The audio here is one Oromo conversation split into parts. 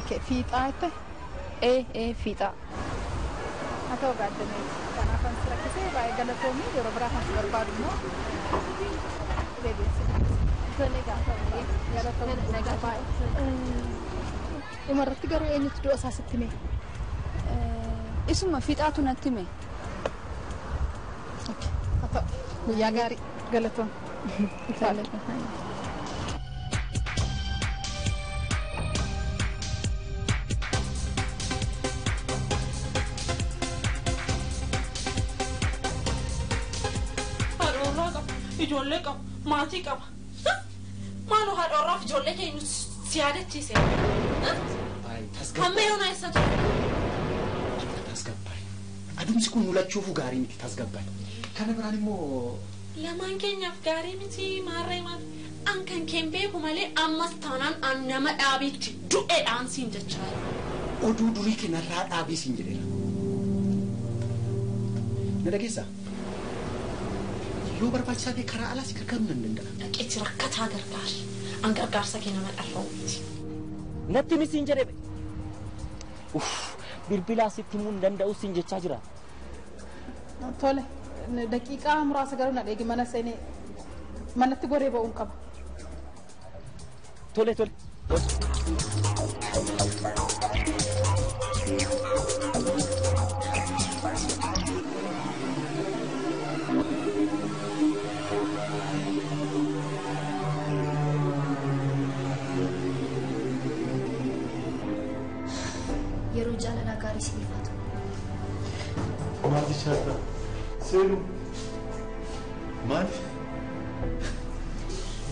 اوكي في طاعته ايه في طاع هتو قدمي انا فانسرا كسي باي غلطومي يربرا فانسر بارمو ومرت قرو اني تدو اساستمي اسمه في طاعته نتمي اوكي هتو يا غاري غلطوم ijoollee qaba maatii qaba maal haa dhorraaf ijoollee keenya siyaadachiise hammee yoona eessa ture tasgabbaay adumsi kun mulachuufu gaarii miti tasgabbaay kana biraan immoo lamaan keenyaaf gaarii miti maarree maal an kan keen beeku malee ammas taanaan an nama dhaabiitti du'eedhaan siin jechaa oduu durii kanarraa dhaabii siin jedheera na dhageessaa yoo barbaachisaa ta'e karaa alaas gargaaruu nan danda'a. Dhaqeetti rakkataa gargaar. An gargaarsa kee nama dharra'u miti. Natti misiin jedhe bilbilaa sitti himuu hin danda'u siin jechaa jira. Tole daqiiqaa muraasa garuu na dheegi mana seenee manatti goree ba'uun qaba. Tole. يرجع لنا كاري سيفاتو ما دي شاطرة سيلو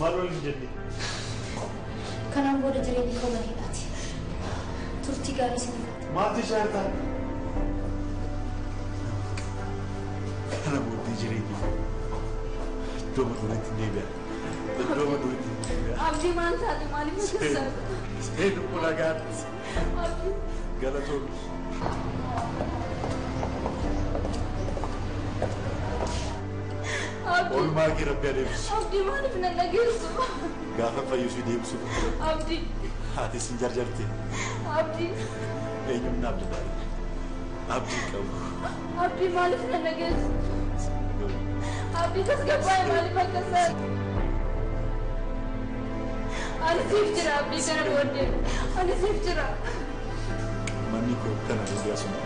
مالو الجدي كان عم بقول جريني كومني ناتي ترتي كاري سيفاتو ما دي شاطرة أنا بقول جريني دوما دورتي نيبيا عبدي ما أنت هذا مالي مكسر سيلو ملاقات غلطون أول ما أجي ربي أديمس عبدي ما نبنا نجلسه قافة فيوسي ديمسو عبدي هاتي سنجر جرتي عبدي أي من عبد الله عبدي كم عبدي ما نبنا نجلسه عبدي تسقى مالي مكسر أنا سيف جرا عبدي كان بودي أنا سيف جرا Maniko kana ndio somo.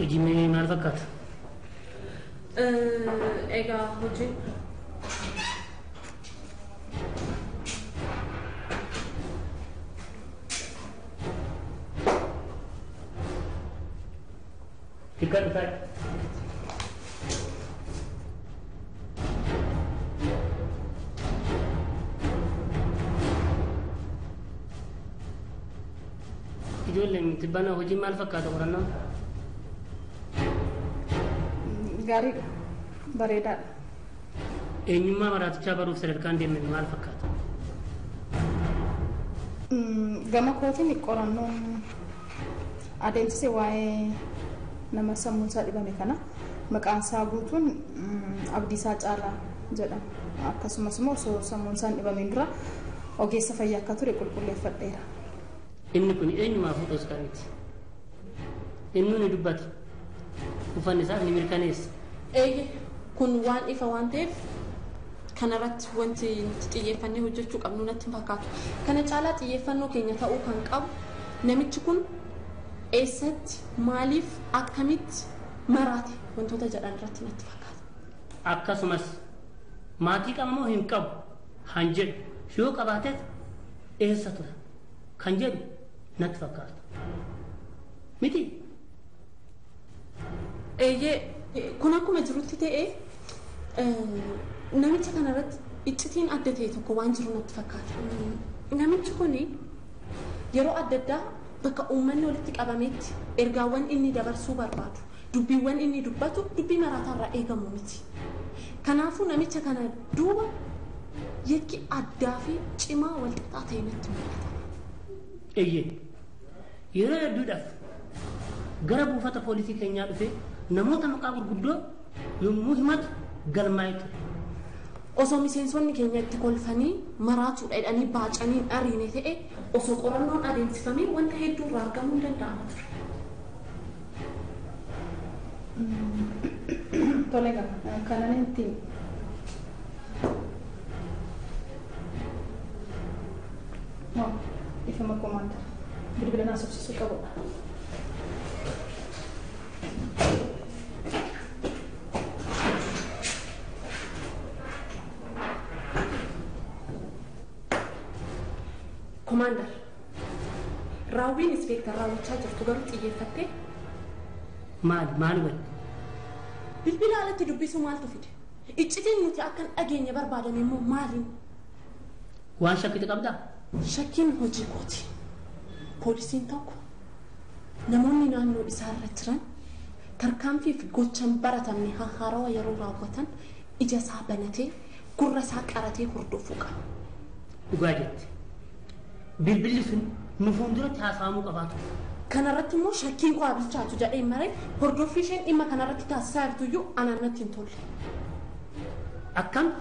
Ijime maal fakkaata? Egaa hojii Ikan tak? Ijoolleen tibbana hojii maal fakkaata qorannoo? Gaariidha. Bareedaadha. Eenyummaa maraatichaa baruuf sadarkaan deemne maal fakkaata? Gama kootiin qorannoon adeemsise waa'ee nama sammuun isaa dhibame kana maqaan isaa guutuun Abdiisaa Caalaa jedhama. Akkasumas immoo osoo sammuun isaa dhibameen dura ogeessa fayyaa akka ture qulqulleeffadheera. Inni kun eenyumaa fuudhuu isaaniiti? Inni ni dubbata. Uffanni isaa ni mirkaneessa. kun waan ifa waan ta'eef kanarratti wanti xiyyeeffannee hojjechuu qabnu natti fakkaatu. Kana caalaa xiyyeeffannoo keenya ta'uu kan qabu namichi kun eessatti maaliif akkamitti maraate wantoota jedhan irratti natti fakkaata. Akkasumas maatii qabamoo hin qabu han jedhu yoo qabaateet eessa ture kan jedhu natti fakkaata. Miti? Kun akkuma jirutti ta'ee namicha kanarratti iccitiin adda ta'e tokko waan jiru natti fakkaata. Namichi kun yeroo adda addaa bakka uummanni walitti qabametti ergaawwan inni dabarsuu barbaadu dubbiiwwan inni dubbatu dubbii maraatarraa eegamu miti. Kanaafuu namicha kana duuba yakki addaa fi cimaa wal qixxaa ta'e natti mul'ata. Eeyyee yeroo hedduudhaaf gara buufata poolisii keenyaa dhufee namoota maqaa gurguddoo yommuu himatu galmaa'ee ture. Osoo miseensonni keenya itti kolfanii maraatuudha jedhanii baacanii ariine ta'e osoo qorannoon adeemsifamee wanta hedduu irraa argamuu danda'ama ture. Tolega, kanan inti no, ifama komanda. Bilbilan asosiisu qabu. Commander, raawwiin inspektar raawwachaa jirtu garuu xiyyeeffattee maali wal bilbila alatti dubbisu maaltu fide? Iccitiin nuti akkan dhageenya barbaadame immoo maaliin? waan shakkite qabdaa? Shakkiin hojii kooti. Poolisiin tokko namoonni naannoo isaarra jiran tarkaanfii fi gochaan baratamne haarawaa yeroo raawwatan ija isaa banatee gurra isaa qaratee hordofuu qaba. Dhugaa jetti. Bilbilli sun nu fuulduratti haasa'amuu qabaatu. Kanarratti immoo shakkiin koo bilchaatu jedhee maree hordoffii isheen dhimma kanarratti taasisaa jirtuyyuu anaan natti hin tolle. Akkam?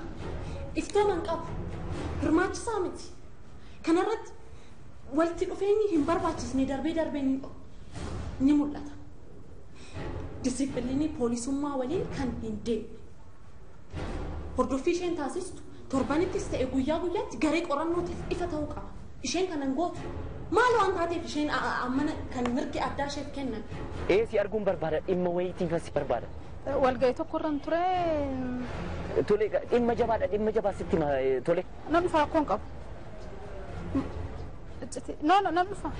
Iftooman qabu. Hirmaachisaa miti. Kanarratti walitti dhufeenyi hin barbaachisne darbee ni mul'ata. Disipiliinii poolisummaa waliin kan hin deemne. Hordoffii isheen taasistu torbanittis ta'e guyyaa guyyaatti garee qorannootiif ifa ta'uu qaba. Isheen kanan gootu maal waan taateef isheen ammana kan mirgi addaa isheef kennan. Si arguun barbaada dhimma wayiitiif as barbaada. Walgahii tokkorran ture. Tole dhimma jabaa sitti tole. Namni fara rakkoon qabu.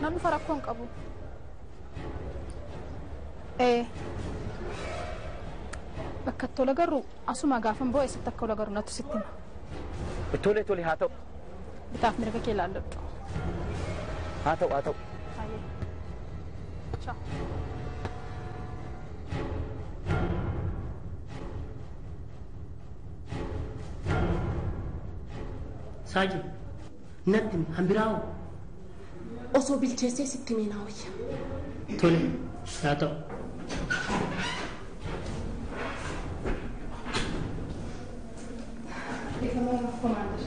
Namni fara rakkoon qabu. Bakka tola garuu asuma gaafan boo'e sitti akka ola garuu natu sitti hima. Tole haa ta'u. Bitaaf mirga kee ilaalladhu. Haa ta'u. Ciao. Saaji, natti hambiraa'u. Osoo bilcheessee sitti meenaa wayya. Tole, haa ta'u. Ifama komanda.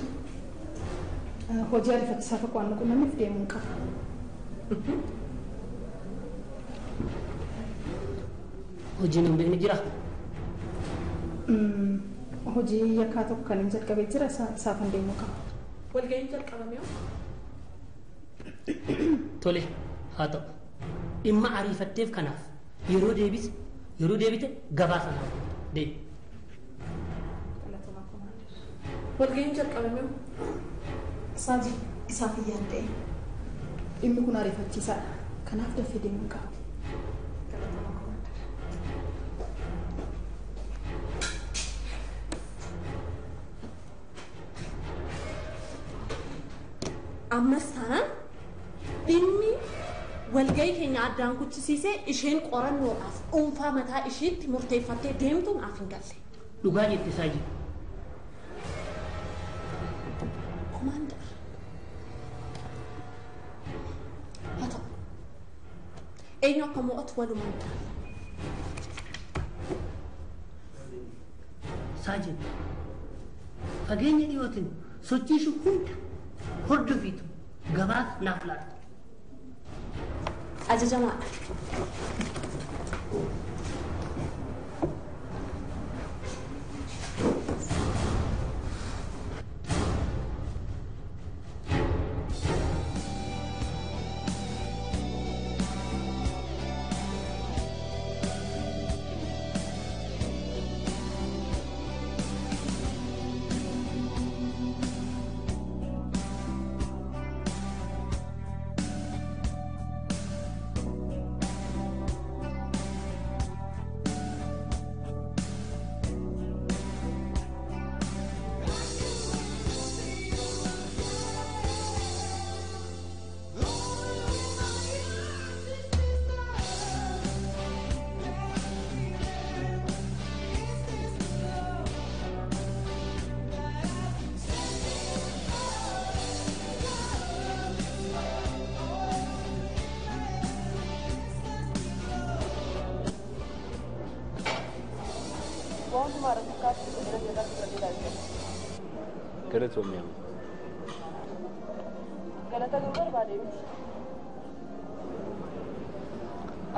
Hojii ariifachiisaa tokko waan qunnamniif deemuu qaba. Hojiin hin beekne jira? Hojii yakkaa tokko kan hin jalqabee jira isaaf hin deemuu qaba. Walgahiin jalqabame yoo? Tole, haa ta'u. Dhimma ariifatteef kanaaf yeroo deebite gabaa sanaaf deebi. Walgahiin jalqabame yoo? Saaji isaaf hin yaadde. Dhimmi kun ariifachiisaadha. Kanaaf dafee deemuu qaba. Ammas taanaan dhimmi walgahii keenya addaan kuchisiisee isheen qorannoodhaaf dhuunfaa mataa isheetti murteeffattee deemtu naaf hin galle. Dhugaa jette Saaji. Komaander. Haa ta'u. Eenyu akka mo'atu walumaan ilaalla. Saaji. Fageenya dhiyootiin sochii ishee hunda hordofiitu gabaas naaf laata. Ajajamaadha. galatoomii amma. Galata barbaade miti.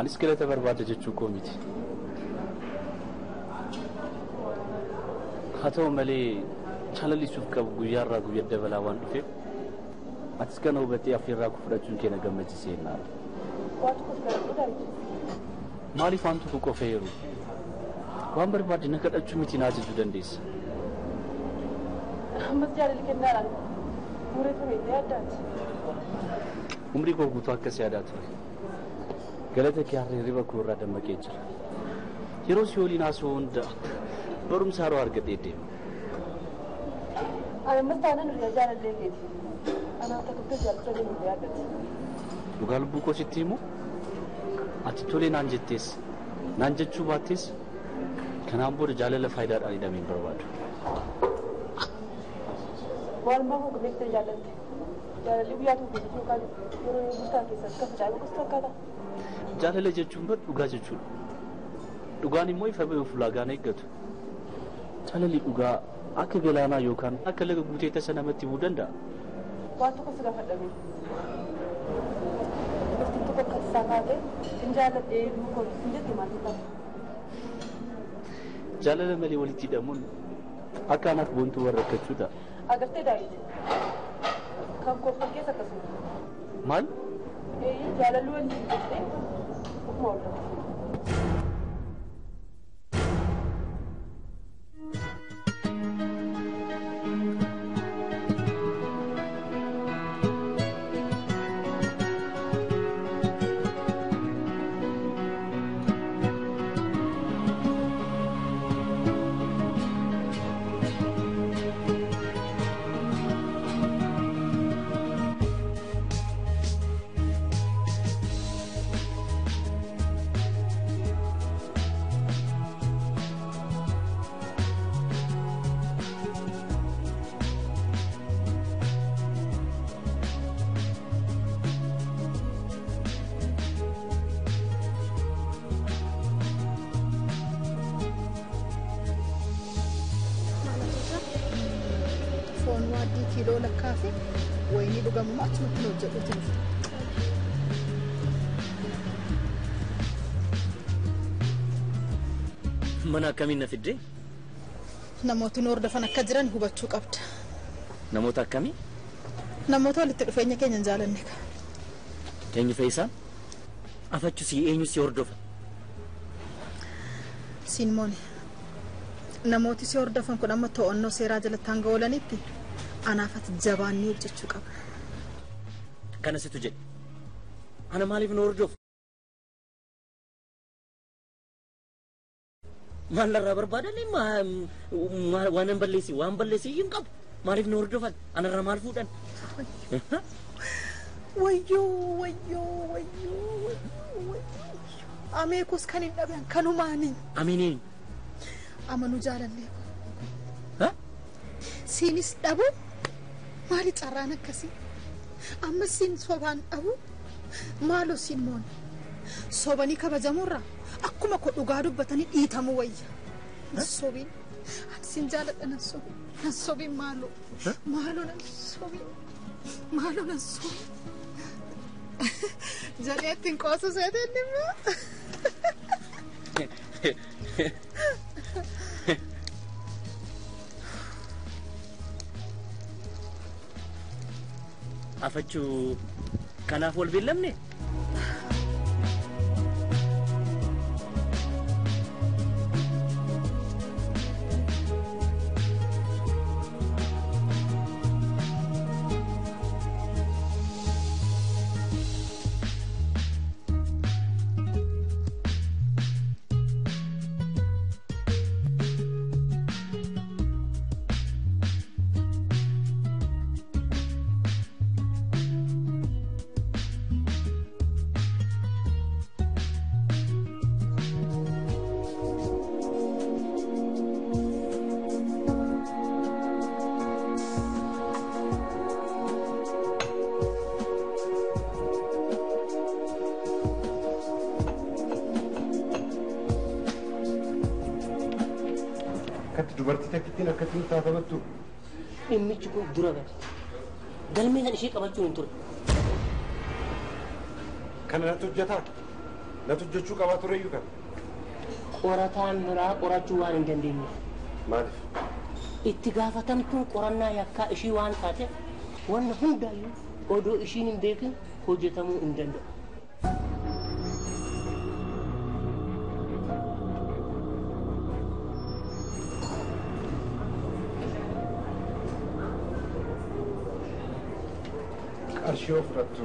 Anis galata barbaada jechuu koo miti. Haa ta'u malee jaalallisuuf qabu guyyaarraa guyyaa dabalaa waan dhufeef atis kana hubattee affeerraa koo fudhachuun kee na gammachiisee naara. Waan tokko galadhu darbe. Maaliif waan tokko qofeeru? Waan barbaade na kadhachuu miti na ajajuu dandeessa. Ammas jaalalli kennaadhaan mureeffame illee addaati. Umrii koo guutuu akkas yaadaa ture. Galata kee harree riba koo irraa dammaqee jira. Yeroo si waliin haasa'u hunda barumsa haroo argadhee deema. Ani ammas taanaan hiriyaa jaalallee keeti. Anaaf takkaattee jaallatudha illee addati. Dhugaa lubbuu koo sitti himu ati tolee naan jettees naan jechuu baattees kanaan booda jaalala faayidaadhaan hidhamee hin barbaadu. Maalummaa koo beektee jaallatte. Jaalalli guyyaa tokko keessatti yookaan yeroo bultaa keessatti kan facaalu gosa fakkaata. Jaalala jechuun bar dhugaa jechuudha. Dhugaan immoo ifa ba'uuf ulaagaan eeggatu. Jaalalli dhugaa akka galaanaa yookaan akka laga guutee tasa namatti himuu danda'a. Waan tokko si gaafadhame. Dubartiin tokko akka isaa taate hin jaalladhee lukkoo hin jette maatii qaba. Jaalala malee walitti hidhamuun akka anaaf boontuu warra rakkachuu ta'a. Agartee daa'imti. Kan koofan keessa akkasuma. Maal? Jaalalli waliin jettee akkuma wal rakkatu. kiiloo lakkaa fi wayinii dhugamu achumatti nu hojjedhuuti dhufte. Mana akkamiin na fiddee? Namooti nu hordofan akka jiran hubachuu qabda. Namoota akkamii? Namoota walitti dhufeenya keenya hin jaalanne ka. Eenyu fe'isaan? Afachuu si eenyu si hordofa? Siinmooni. Namooti si hordofan kun amma to'annoo seeraa jalatti hanga oolanitti anaafati jabaannee hojjechuu qaba. Kana situ jedhe. Ana maaliif nu hordofu? Maal larraa barbaadanii waan balleessi hin qabu. Maaliif nu hordofan? Anarraa maal fuudhan? Wayyoo. Ameekus kan hin dhaban kanumaanii. Aminiin. Amanuu jaalallee. Siinis dhabu maali carraan akkasii? Amma siin sobaan dhabu maaloo siin moon sobanii kabajamurraa akkuma ko dhugaa dubbatanii dhiitamuu wayya. Nasobiin ani siin jaaladha nasobiin maaloo nasobiin janeetti hin qoosu seeteen dhimma. Afachuu kanaaf wal beellamne? dubartii takkittiin akkasiin taafabattu dhimmichi kun dura gale. Galmee kan ishee qabachuu hin ture. Kana natti hojjetaa? Natti hojjechuu qabaa tureyyuu kana? Qorataan biraa qorachuu waan hin dandeenyeef. Maaliif? Itti gaafatamtuun qorannaa yakkaa ishii waan taateef wanna hundaayyuu odoo ishiin hin beekin hojjetamuu hin danda'u. Qarshii of fudhattu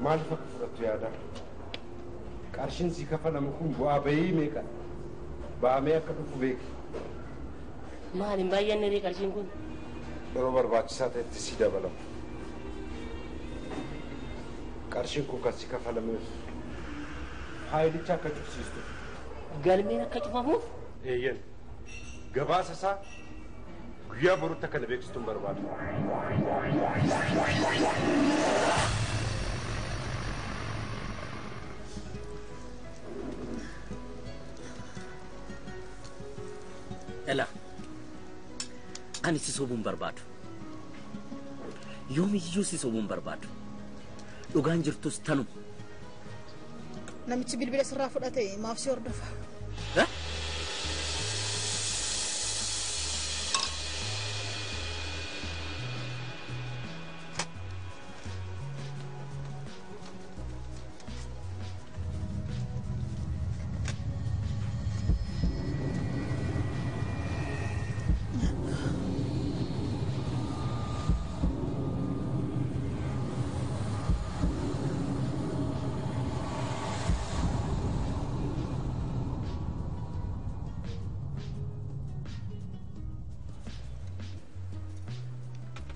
maaliif akka fudhattu yaada? Qarshiin sii kafalamu kun bu'aa bahii meeqa? Bahamee akka dhufu beeki. Maal hin baay'anne qarshiin kun? Yeroo barbaachisaa ta'etti sii dabalamu. Qarshiin kun kan sii kafalameef faayilicha akka cufsiistu. Galmeen akka cufamuuf? Eeyyan. Gabaasa isaa guyyaa borutti akka na beeksistuun barbaadu. Ela, ani si sobuun barbaadu. Yoomiyyuu si sobuun barbaadu. Dhugaan jirtus tanuma. Namichi bilbila sirraa fudhate maaf si hordofa?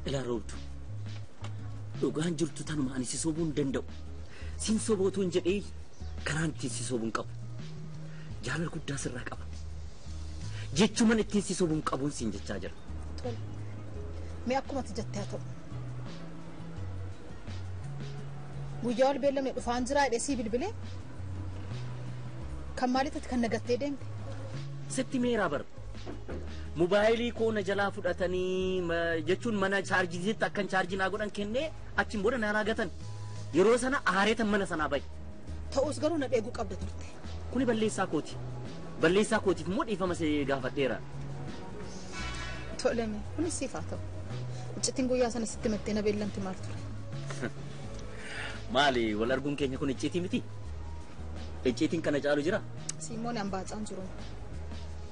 Ela roobdu. Dhugaan jirtu tanuma ani si sobuu hin danda'u. Siin sobootu hin jedhee kanaan ittiin si sobuu hin qabu. Jaalala guddaa sirraa qaba. Jechuman ittiin si sobuu hin qabuun siin jechaa jira. Tole. Mee akkuma ati jettee haa ta'u. Guyyaa wal beellamne dhufaan jiraa jedhee sii bilbilee kan maaliif ati kan nagattee deemte? Sitti meeraa bara. Mobaayilii koo na jalaa fudhatanii jechuun mana chaarjiitti akkan chaarjii naa godhan kennee achiin booda naa gatan. Yeroo sana aareetan mana sanaa bahe. Ta'us garuu na dheeguu qabda turte. Kuni balleessaa kooti. Balleessaa kootiif immoo dhiifama see gaafadheera. Toleme kunis siif haa ta'u. Iccitiin guyyaa sana sitti mattee na beellamti maal ture? Maali wal arguun keenya kun icciitii miti? Icciitiin kana caalu jira? Siimoon an baacaan jiru.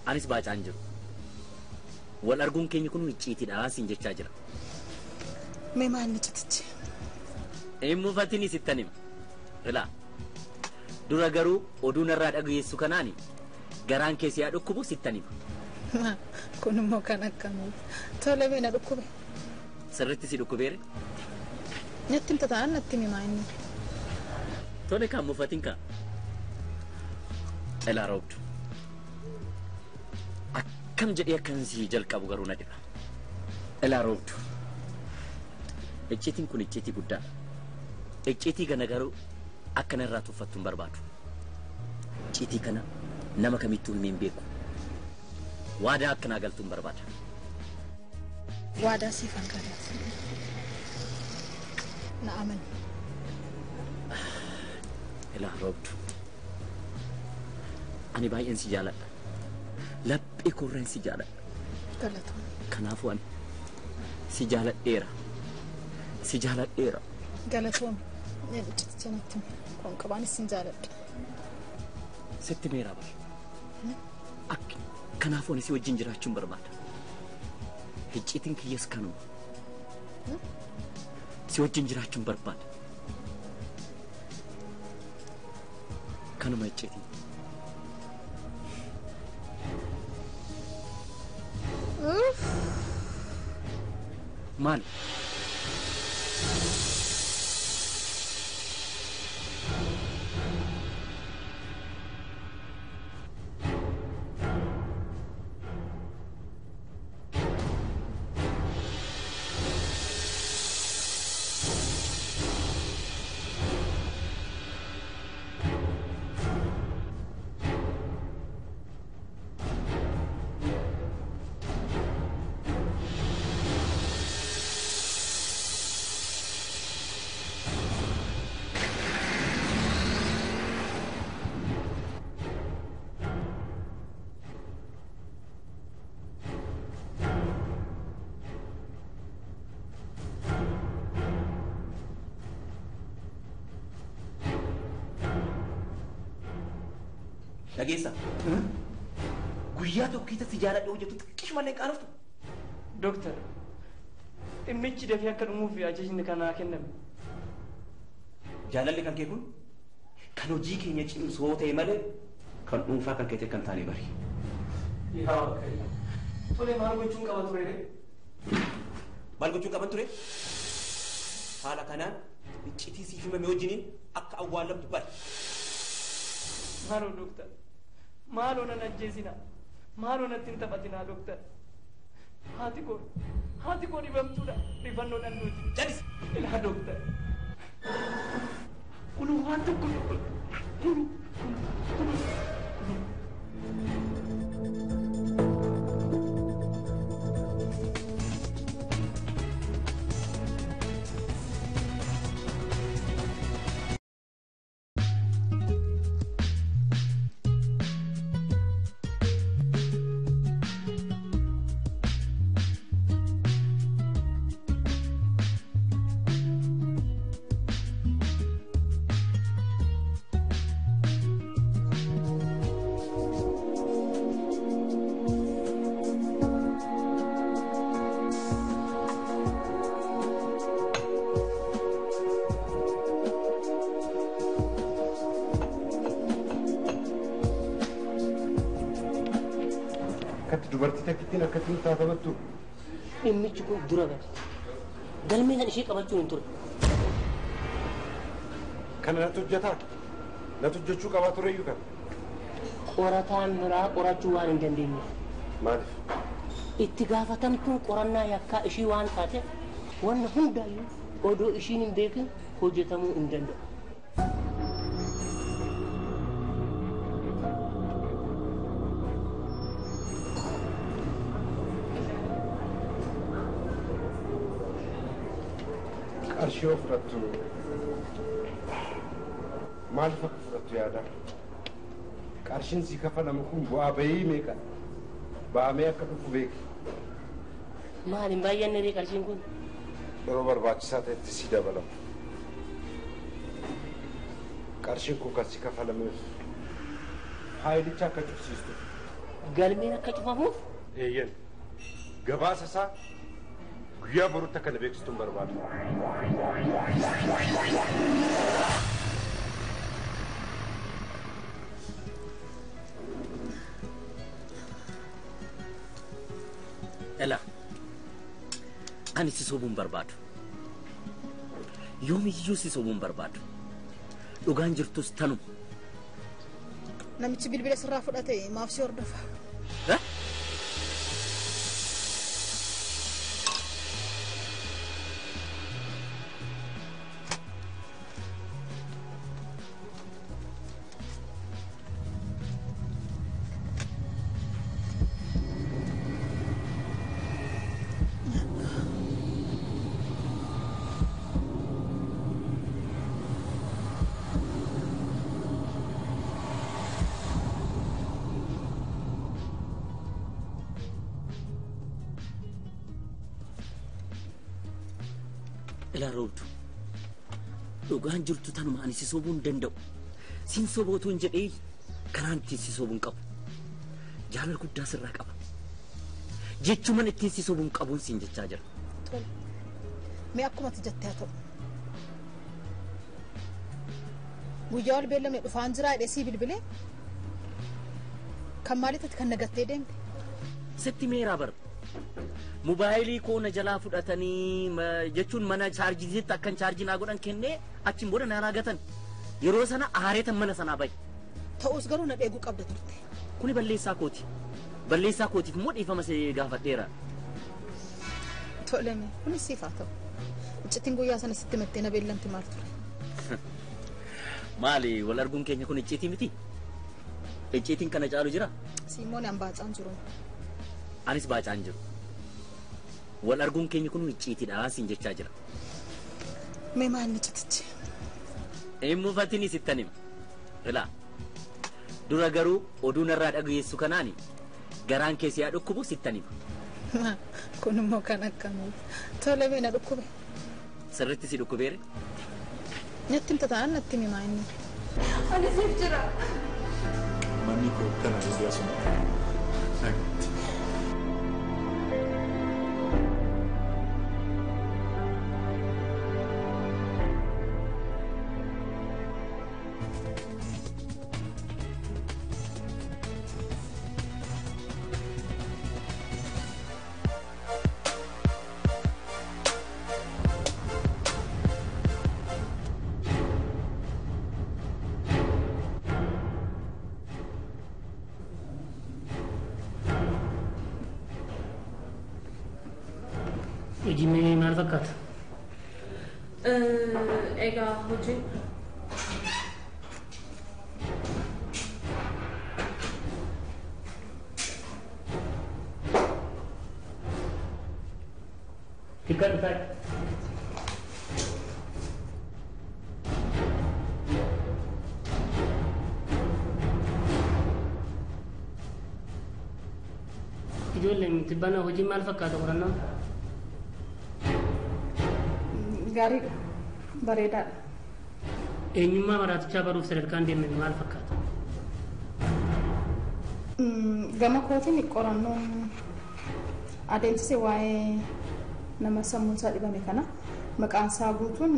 Anis baacaan jiru. Wal arguun keenya kun icciitiidha siin jechaa jira. Mee maal ni citichi? Immoo fatini sittan hima. Ilaa. Dura garuu oduu narraa dhageessu kanaani garaan keessi yaa dhukkubu sittan hima. Kun immoo kan akkamii? Toleme na dhukkube. Sirriitti si dhukkubeere? Natti himta ta'an natti himaa inni. Tole kan mufatin ka. Ilaa roobdu. Akkam jedhee akkan si jalqabu garuu na dhiba. Ilaa roobdu. Icciitiin kun icciitii guddaadha. Icciitii kana garuu akka narraa tuffattu hin barbaadu. Icciitii kana nama kamittuu himee hin beeku. Waadaa akkanaa galtuu hin barbaada. Waadaa siif hanqaadhaati. Na amani. Ilaa roobdu. Ani baay'een si jaaladha. Laphee korreen si jaaladha. Galatoon. Kanaafuu ani si jaaladheera. Si jaaladheera. Galatoon. Icciiticha natti himi. Kun qabaanis sin jaaladha. Sitti meeraa bara. Akka kanaafuu ani si wajjin jiraachuun barbaada. Icciitiin kiyyas kanuma. Si wajjin jiraachuun barbaada. Kanuma icciitiin. Maali? Dhageessa. Guyyaa tokko keessatti jaaladha hojjetu xiqqishuma malee qaanoftu. Doktor, dhimmichi dafee akka dhumuuf ajajni kanaa kenname. Jaalalli kan kee kun kan hojii keenya cimsoo ta'e malee kan dhuunfaa kan keetii kan taane bari. Yaa Waaqayyo. Tole maal gochuun qaba ture? Maal gochuun qaban ture? Haala kanaan iccitii siif himame wajjiniin akka awwaalamtu bari. Maaloo doktor, maaloo nan ajjeesina, maaloo natti hin taphatinaa doktor. Haati koo dhibamtuudha, rifannoo dhalluuti. Jadis! Ilaa doktor. Kunu waan tokko kunu. dubartii takkittiin akkasiin taatamattu. Dhimmichi kun dura gadi. Galmee kan ishee qabachuu hin ture. Kana natti hojjetaa? Natti hojjechuu qabaa tureyyuu kana? Qorataan biraa qorachuu waan hin dandeenyeef. Maaliif? Itti gaafatamtuun qorannaa yakkaa ishii waan taateef wanna hundaayyuu odoo ishiin hin beekin hojjetamuu hin danda'u. Qarshii of fudhattu maaliif akka fudhattu yaada? Qarshiin sii kafalamu kun bu'aa bayii meeqa? Bahamee akka dhufu beeki. Maaliin baay'annee qarshiin kun? Yeroo barbaachisaa ta'etti sii dabalamu. Qarshiin kun kan sii kafalameef haayilicha akka cufsiistu. Galmeen akka cufamuuf? Eeyyan. Gabaasa isaa guyyaa borutti akka na beeksistuun barbaadu. Ela, ani si sobuun barbaadu. Yoomiyyuu si sobuun barbaadu. Dhugaan jirtus tanuma. Namichi bilbila sirraa fudhate maaf si hordofa? Ela roobdu. Dhugaan jirtu tanuma ani si sobuu hin danda'u. Siin sobootu hin jedhee kanaan ittiin si sobuu hin qabu. Jaalala guddaa sirraa qaba. Jechuman ittiin si sobuu hin qabuun siin jechaa jira. Tole. Mee akkuma ati jettee haa ta'u. Guyyaa wal beellamne dhufaan jiraa jedhee sii bilbilee kan maaliif ati kan nagattee deemte? Sitti meeraa bara. Mobaayilii koo na jalaa fudhatanii jechuun mana chaarjiitti akkan chaarjii naa godhan kennee achiin booda na raagatan. Yeroo sana aareetan mana sanaa bahe. Ta'us garuu na dheeguu qabda turte. Kuni balleessaa kooti. Balleessaa kootiif immoo dhiifama see gaafadheera. Toleme kunis siif haa ta'u. Iccitiin guyyaa sana sitti mattee na beellamti maal ture? Maali wal arguun keenya kun icciitii miti? Icciitiin kana caalu jira? Siimoon an baacaan jiru. Anis baacaan jiru. Wal arguun keenya kun icciitiidha siin jechaa jira. Mee maal ni citichi? Immoo fatini sittan hima. Ilaa. Dura garuu oduu narraa dhageessu kanaani garaan keessi yaa dhukkubu sittan hima. Kun immoo kan akkamii? Toleme na dhukkube. Sirriitti si dhukkubeere? Natti himta taanaan natti himaa inni. Ani siif jira. Mana Nico kana ndio somo. Nagatti. Ijime maal fakkaata? Egaa hojii Tika dhufaa. Ijoolleen tibbana hojii maal fakkaata qorannoo? Gaariidha. Bareedaadha. Eenyummaa maraatichaa baruuf sadarkaan deemne maal fakkaata? Gama kootiin qorannoon adeemsise waa'ee nama sammuun isaa dhibame kana maqaan isaa guutuun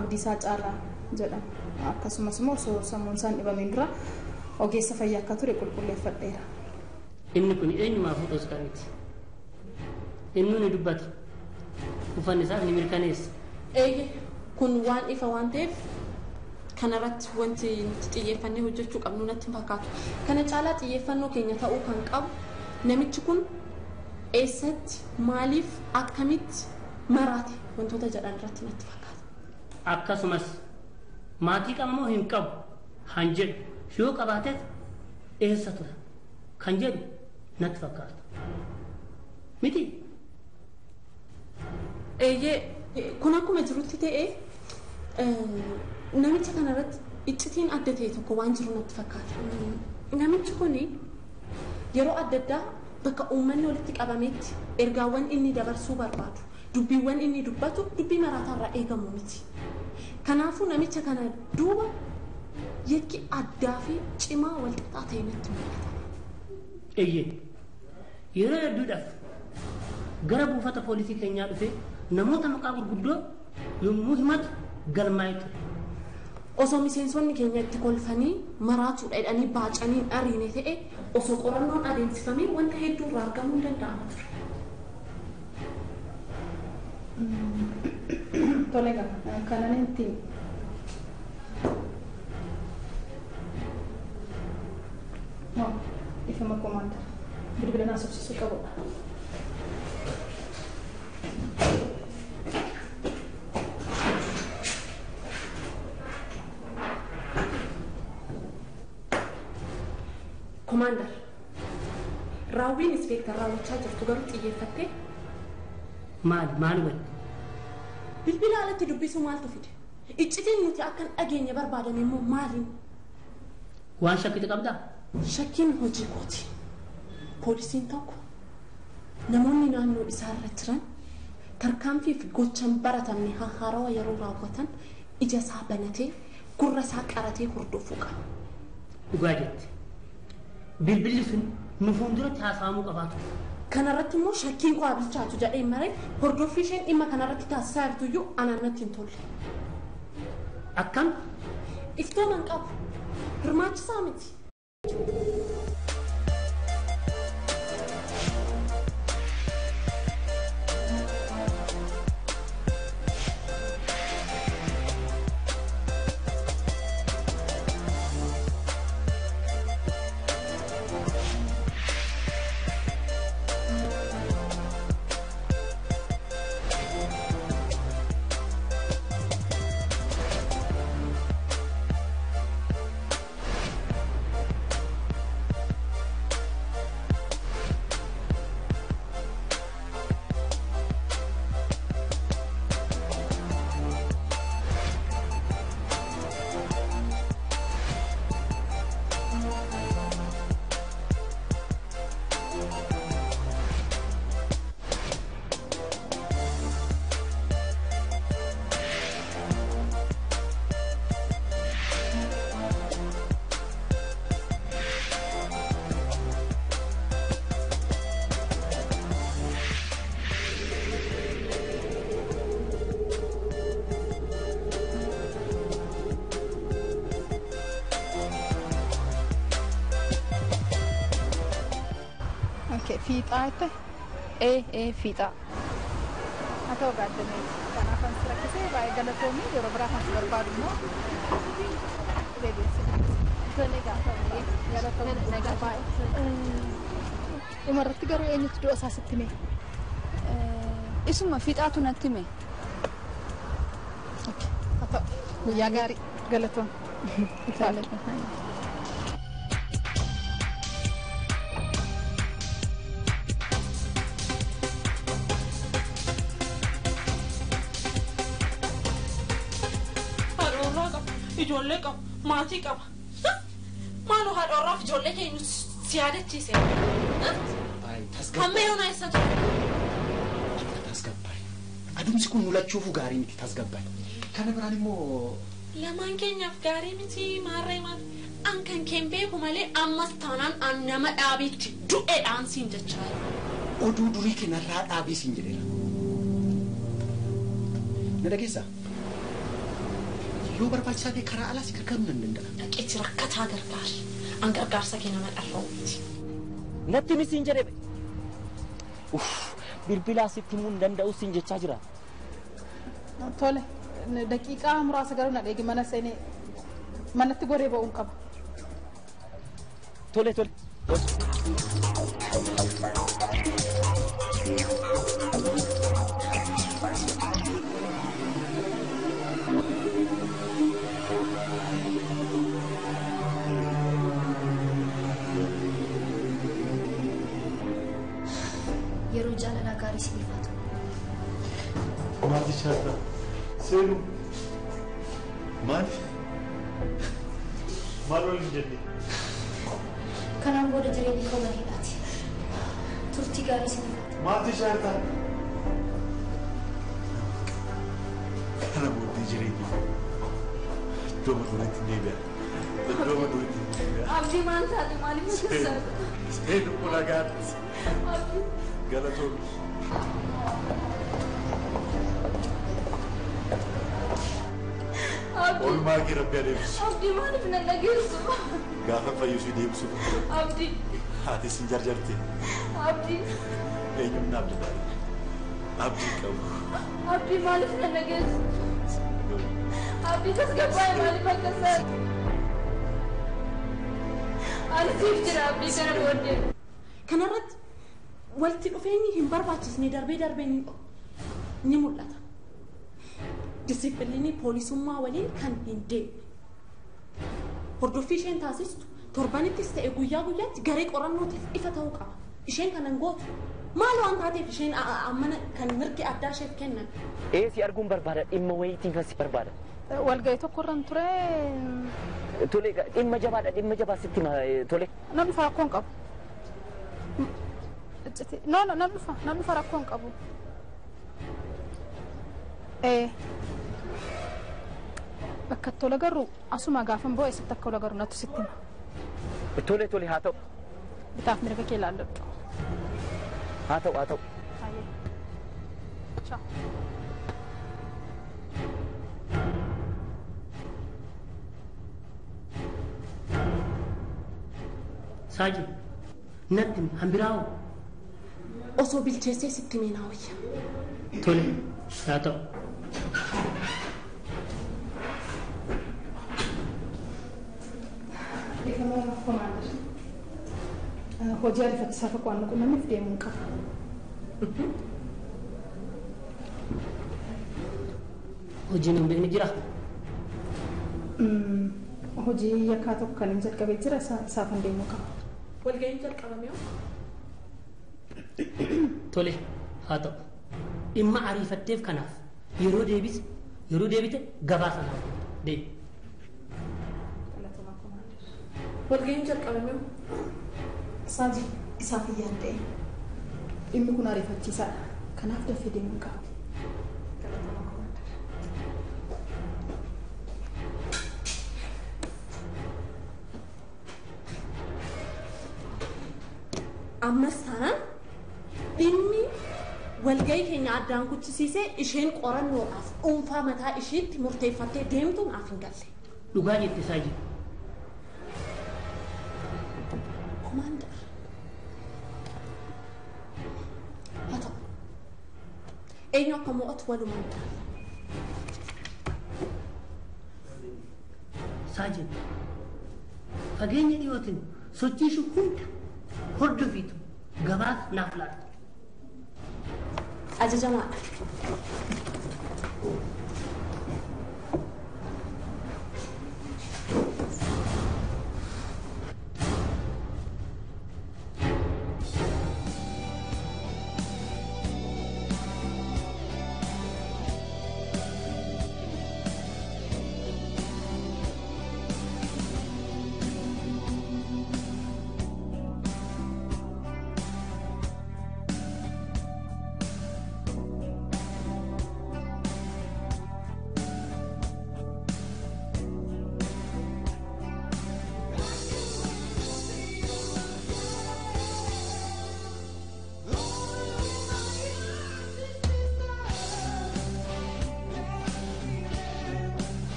Abdiisaa Caalaa jedhama. Akkasumas immoo osoo sammuun isaa hin dhibameen dura ogeessa fayyaa akka ture qulqulleeffadheera. Inni kun eenyumaa fuudhuu isaaniiti? Inni ni dubbata. Uffanni isaa ni mirkaneessa. Kun waan ifa waan ta'eef kanarratti wanti nuti xiyyeeffannee hojjechuu qabnu natti fakkaatu. Kana caalaa xiyyeeffannoo keenya ta'uu kan qabu namichi kun eessatti maaliif akkamitti maraate wantoota jedhan irratti natti fakkaata. Akkasumas maatii qabamoo hin qabu han jedhu yoo qabaates eessa ture kan jedhu natti fakkaata. Miti? Kun akkuma jirutti ta'ee namicha kanarratti iccitiin adda ta'e tokko waan jiru natti fakkaata. Namichi kun yeroo adda addaa bakka uummanni walitti qabametti ergaawwan inni dabarsuu barbaadu dubbiiwwan inni dubbatu dubbii maraatarraa eegamu miti. Kanaafuu namicha kana duuba yakki addaa fi cimaa wal qixxaa ta'e natti mul'ata. Yeroo hedduudhaaf gara buufata poolisii keenyaa dhufee namoota maqaa gurguddoo yommuu himatu galmaa'ee ture. Osoo miseensonni keenya itti kolfanii maraatuudha jedhanii baacanii ariine ta'e osoo qorannoon adeemsifamee wanta hedduu irraa argamuu danda'ama ture. Tole egaa kanan ittiin ifama komaandar bilbila naasofsiisuu qabudha. Komaandar, raawwiin inspektar raawwachaa jirtu garuu xiyyeeffattee maali wali? Bilbila alatti dubbisuu maaltu fide? Iccitiin nuti akkan dhageenya barbaadame immoo maaliin? Waan shakkite qabdaa? Shakkiin hojii kooti. Poolisiin tokko namoonni naannoo isaarra jiran tarkaanfii fi gochaan baratamne haarawaa yeroo raawwatan ija isaa banatee gurra isaa qaratee hordofuu qaba. Dhugaa jetti. Bilbilli sun nu fuulduratti haasa'amuu qabaatu. Kanarratti immoo shakkiin koo bilchaatu jedhee maree hordoffii isheen dhimma kanarratti taasisaa jirtuyyuu anaan natti hin tolle. Akkam? Iftooman qabu. Hirmaachisaa miti. fiixaate fiixaa haa ta'u gaaddamee kanaaf an si rakkisee baay'ee galatoomii yeroo biraa kan si barbaadu immoo dhumarratti garuu eenyutu du'a isaa sitti hime? Isuma fiixaatu natti hime. Haa ta'u guyyaa gaarii galatoom. Ijoollee qaba, maatii qaba. Maaloo haadha warraaf ijoollee keenya si yaadachiise. Hammee yoona eessa ture? Tasgabbaay. Adumsi kun mulachuufu gaarii miti tasgabbaay. Kana biraan immoo lamaan keenyaaf gaarii miti maarree maal? An kan keen beeku malee ammas taanaan an nama dhaabiitti du'eedhaan siin jechaa jira. Oduu durii keenyarraa dhaabii siin jedheera. Na dhageessaa? Yoo barbaachisaa ta'e karaa alaas gargaaruu nan danda'a. Dhaqeetti rakkataa gargaari. An gargaarsa kee nama dharra'u miti. Natti mi siin jedhee bilbilaa sitti himuu hin danda'u siin jechaa jira. Tole daqiiqaa muraasa garuu na dheegi mana seenee manatti goree ba'uun qaba. Tole. Yeroo jaalalaa gaarii siif haa ta'u. Maal jechaa seenu maal waliin jenne? Kanaan booda jireenyi koo bareedaati. Turtii gaarii siif haa ta'u. Maal jechaa kana booddee jireenya iddoo duriitti deebi'a. Abdii maal taate maaliif murteessaa? Seenu kun agaadha. Galatoon. Oolmaa kee rabbi adeemsisu. Abdii maaliif na dhageessu? Gaafa fayyisuu deebisu. Abdii. Haati sin jarjarte. Abdii. Eenyuun naaf jedhaa? Abdii qabu. Abdii maaliif na dhageessu? Abdii tasgabbaa'ee maaliif akkasaa? Ani siif jira abdii kana booddee. Kanarratti walitti dhufeenyi hin barbaachisne darbee ni mul'ata. Disipiliinii poolisummaa waliin kan hin deemne. Hordoffii isheen taasistu torbanittis ta'e guyyaatti garee qorannootiif ifa ta'uu qaba. Isheen kanan gootu maal waan taateef isheen ammana kan mirgi addaa isheef kennan. Si arguun barbaada dhimma wayiitiif as barbaada. Walgahii tokkorran ture. Tole dhimma jabaa sitti tole. Nan dhufa rakkoon qabu. Nan dhufa rakkoon qabu. Bakka tola garuu asuma gaafan boo'e sitti akka ola garuu natu sitti hima. Tole haa ta'u. Bitaaf mirga kee ilaalladhu. Haa ta'u. Ciao. Saaji natti hambiraawo. Osoo bilcheessee sitti meenaa wayya. Tole haa ta'u. Hojii ariifachiisaa tokko waan qunnamniif deemuun qaba. Hojiin hin beekne jira? Hojii yakkaa tokko kan hin jalqabee jira isaaf hin deemuu qaba. Walga'iin jalqabame yoo? Tole haa ta'u. Dhimma ariifatteef kanaaf yeroo deebite gabaa sanaaf deebi. Walga'iin jalqabame yoo? Saaji isaaf iyyaan ta'e dhimmi kun ariifachiisaadha. Kanaaf dafee deemuu qaba. Ammas taanaan dhimmi walga'ii keenya addaan kuchisiisee isheen qorannoodhaaf dhuunfaa mataa ishiitti murteeffattee deemtu naaf hin galle. Dhugaa jette Saaji. eenyu akka mo'atu walumaan ta'a. Saajin fageenya dhiyootiin sochiishu hunda hordofiitu gabaas naaf laata. Ajajamaadha.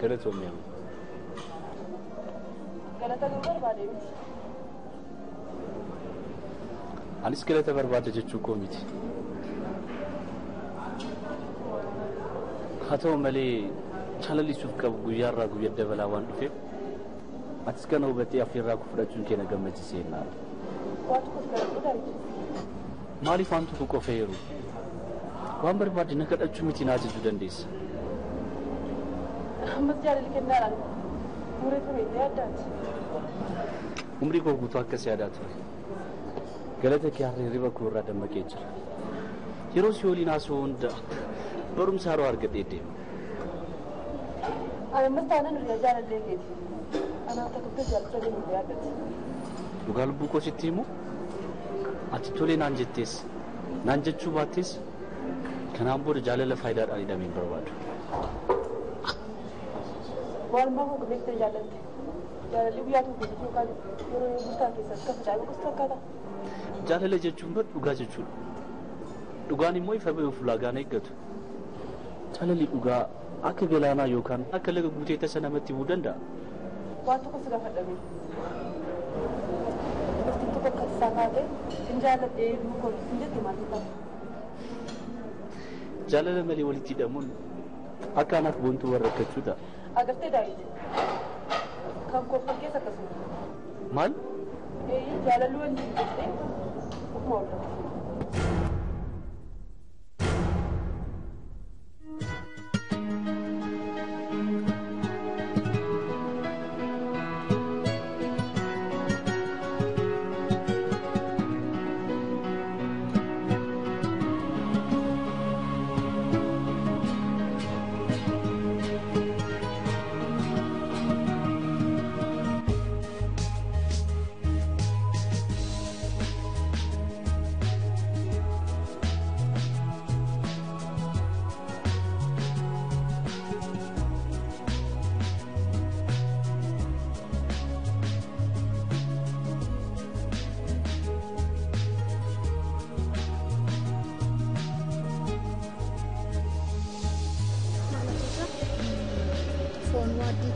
Galatoomii. Galata barbaade miti. Anis galata barbaada jechuu koo miti. Haa ta'u malee calalisuuf qabu guyyaarraa guyyaa dabalaa waan dhufeef atis kana hubattee afeerraa koo fudhachuun kee na gammachiisee naaf. Waan tokkos galadhu darbe. Maaliif waan tokko qofeeru? Waan barbaade na kadhachuu miti na ajajuu dandeessa. Ammas jaalala kennaadhaan muree ture yaaddaati. Umrii koo guutuu akkas yaadaa ture. Galata kee hirriba koo irraa dammaqee jira. Yeroo si waliin haasa'u hunda barumsa haroo argadhee deema. Ani ammas taanaan hiriyaa jaalallee keeti. Anaaf tokkotti jaalala kennu yaaddati. Dhugaa lubbuu koo sitti himu ati tolee naan jettees naan jechuu baattees kanaan booda jaalala faayidaadhaan hidhamee hin barbaadu. Waan bahu beektee jaalalte. Jaalalli guyyaa tokko keessatti yookaan yeroo bultaa keessatti akka facaalu gosa fakkaata. Jaalala jechuun bar dhugaa jechuudha. Dhugaan immoo ifa ba'uuf ulaagaan eeggatu. Jaalalli dhugaa akka galaanaa yookaan akka laga guutee tasa namatti himuu danda'a. Waan tokko si gaafadhame. Dubartiin tokko akka isaa taate hin jaaladhee luukoon hin jette maatii qaba. Jaalala malee walitti hidhamuun akka anaaf boontuu warra rakkachuu ta'a. Agartee daawwiti. Kan koofan keessa akkasuma. Maal? Jaalalli wanti hin jettee ofuma oolfatti.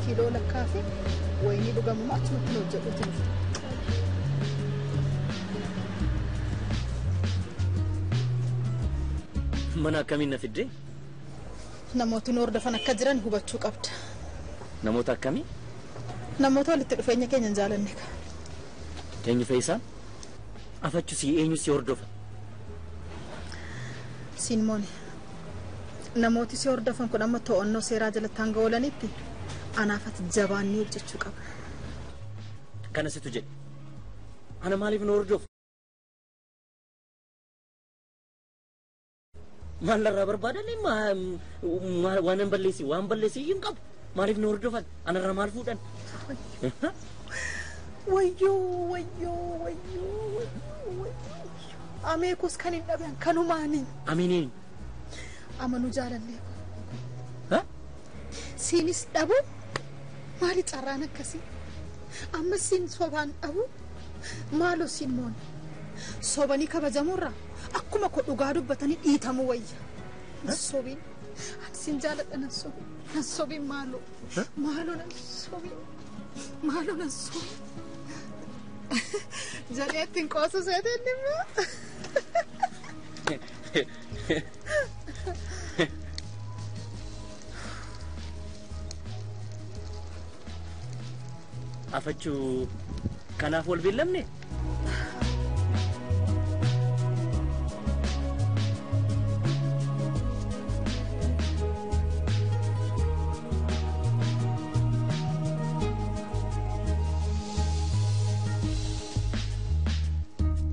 kiiloo lakkaa fi wayinii dhugamu achumatti nu hojjedhuuti dhufte. Mana akkamiin na fiddee? Namootni hordofan akka jiran hubachuu qabda. Namoota akkamii? Namoota walitti dhufeenya keenya hin jaalanne ka. Eenyu fe'isaan? Afachuu si eenyu si hordofa? Sinmooni. Namooti si hordofan kun amma to'annoo seeraa jalatti hanga oolanitti anaafati jabaannii hojjechuu qaba. Kana situ jedhe. Ana maaliif nu hordofu? Maal narraa barbaadanii waan balleessi hin qabu. Maaliif nu hordofan? Anarraa maal fuudhan? Wayyoo. Ameekus kan hin dhaban kanumaanii. Aminiin. Amanuu jaalallee. Siinis dhabu maali carraan akkasii? Amma siin sobaan dhabu maaloo siin moon sobanii kabajamurra akkuma ko dhugaa dubbatanii dhiitamuu wayya. Sobiin sin jaaladha nan sobiin maaloo nan sobiin jedhee ittiin qoosu seeteen dhimma. Afachuu kanaaf wal beellamne?